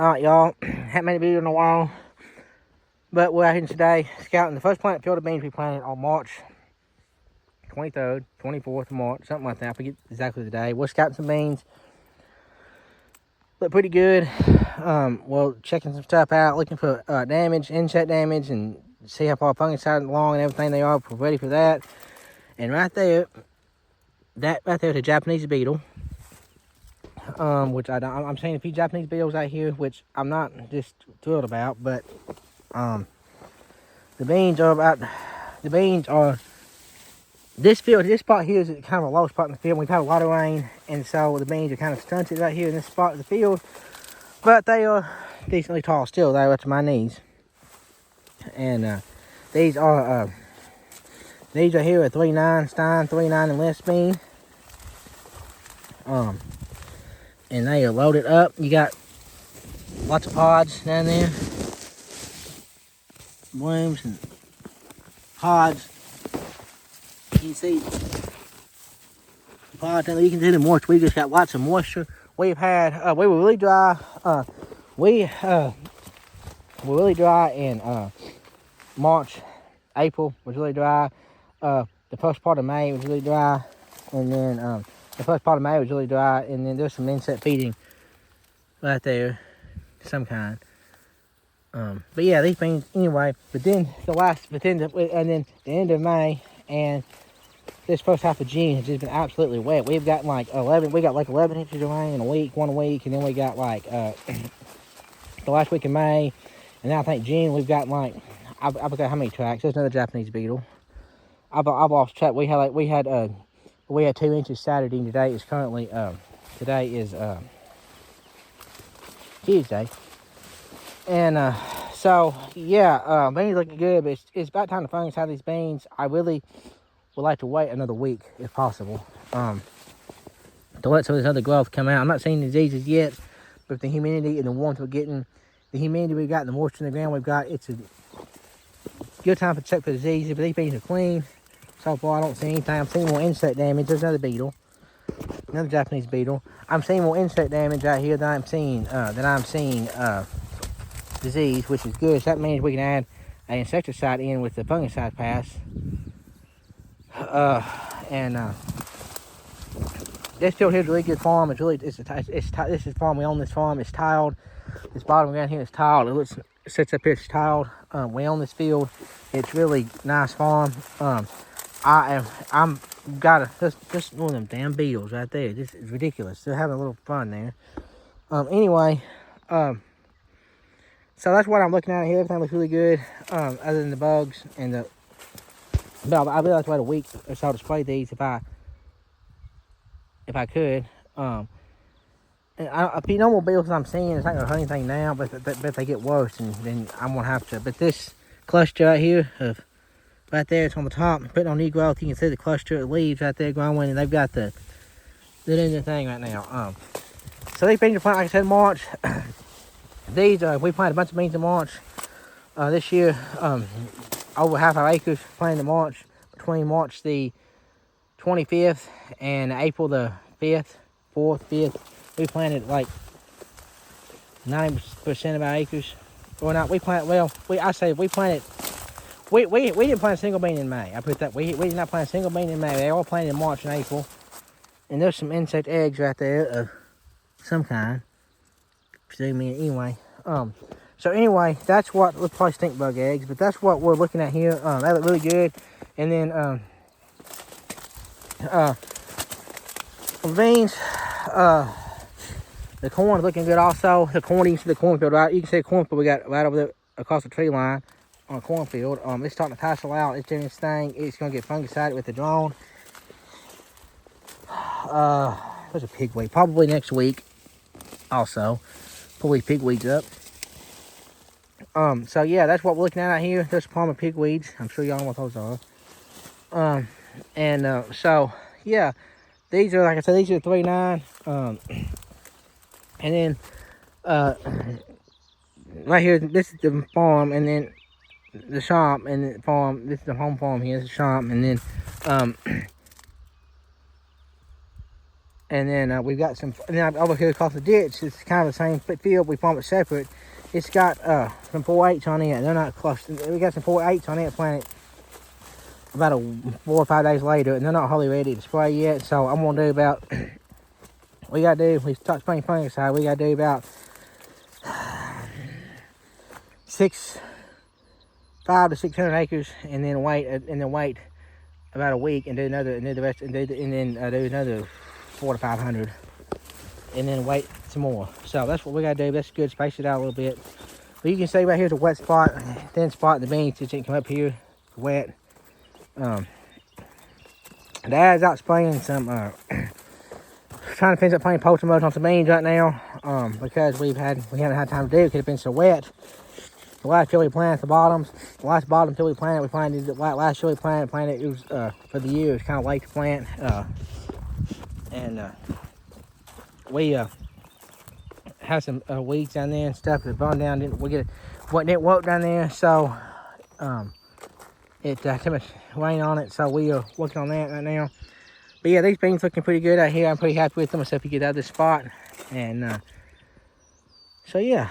Alright, y'all. Haven't made a video in a while, but we're out here today scouting the first plant field of beans we planted on March 23rd, 24th of March, something like that. I forget exactly the day. We're scouting some beans. Look pretty good. Well, checking some stuff out, looking for damage, insect damage, and see how far fungicide along and everything they are. We're ready for that. And right there, that right there is a Japanese beetle. Which I'm seeing a few Japanese beetles out here, which I'm not just thrilled about, but the beans are this spot here is kind of a low spot in the field. We've had a lot of rain, and so the beans are kind of stunted right here in this spot of the field, but they are decently tall still. They're up to my knees, and these are here a 3.9 Stein 3.9 and less bean. And they are loaded up. You got lots of pods down there, blooms and pods. You can see the pods down there. You can see the moisture. We just got lots of moisture. We've had we were really dry. We were really dry in March. April was really dry. The first part of May was really dry, and then the first part of May was really dry, and then there's some insect feeding right there, some kind. But yeah, these beans anyway. But then the end of May and this first half of June has just been absolutely wet. We've got like 11 inches of rain in a week, one week, and then we got like the last week of May, and now I think June we've got like I forgot how many tracks. There's another Japanese beetle. I've lost track. We had 2 inches Saturday, and today is currently Tuesday. And so yeah, beans looking good, but it's about time to fungicide these beans. I really would like to wait another week if possible, to let some of this other growth come out. I'm not seeing diseases yet, but with the humidity and the warmth we're getting, the humidity we've got, and the moisture in the ground we've got, it's a good time to check for diseases. But these beans are clean. So far, I don't see anything. I'm seeing more insect damage. There's another beetle, another Japanese beetle. I'm seeing more insect damage out here than I'm seeing disease, which is good. So that means we can add an insecticide in with the fungicide pass. This field here is a really good farm. This is farm. We own this farm. It's tiled. This bottom ground here is tiled. It sits up here. It's tiled. We own this field. It's really nice farm. I'm got just one of them damn beetles right there. This is ridiculous. They're having a little fun there. Anyway, so that's what I'm looking at here. Everything looks really good, other than the bugs and the. But I'd really like to wait a week or so to spray these if I could. And if you know more beetles I'm seeing, it's not gonna hurt anything now. But if they get worse, and then I'm gonna have to. But this cluster right here of right there, it's on the top, putting on new growth. You can see the cluster of leaves right there growing, and they've got they're doing the thing right now. So these beans are planted, like I said, March. These we planted a bunch of beans in March this year. Over half our acres planted in March, between March the 25th and April the 5th, 4th, 5th. We planted like 90% of our acres. Or not, we didn't plant a single bean in May. I put that, we did not plant a single bean in May. They all planted in March and April. And there's some insect eggs right there of some kind. Anyway. So anyway, that's what looks like stink bug eggs, but that's what we're looking at here. They look really good. And then beans, the corn is looking good also. The corn, you can see the cornfield right. You can see the cornfield we got right over there across the tree line on a cornfield. It's starting to tassel out. It's doing its thing. It's gonna get fungicided with the drone. There's a pigweed probably next week. Also, pull these pigweeds up. So yeah, that's what we're looking at out here. There's a palm of pigweeds. I'm sure y'all know what those are. So yeah, these are, like I said, these are 3.9. And then right here, this is the farm, and then the shop, and the farm. This is the home farm here. This is the shop, and then And then we've got some, and then over here across the ditch, it's kind of the same field. We farm it separate. It's got some 4.8s on it. They're not close. We got some 4.8s on it planted about 4 or 5 days later, and they're not wholly ready to spray yet. So I'm gonna do about, we gotta do, we start spraying fungicide. We gotta do about 500 to 600 acres, and then wait about a week and do another, and do the rest, and then do another 400 to 500, and then wait some more. So that's what we gotta do. That's good. Space it out a little bit. But you can see right here's a wet spot, thin spot in the beans. Just didn't come up here wet. Dad's out spraying some. Trying to finish up playing poultry mode on some beans right now. Because we haven't had time to do it because it's been so wet. The last chili plant at the bottoms. The last bottom chili plant we planted. The last chili plant planted. It was for the year. It was kind of late to plant. We have some weeds down there and stuff that burned down. Didn't work down there, so it too much rain on it. So we are working on that right now. But yeah, these beans looking pretty good out here. I'm pretty happy with them, except you get out of this spot. And so yeah,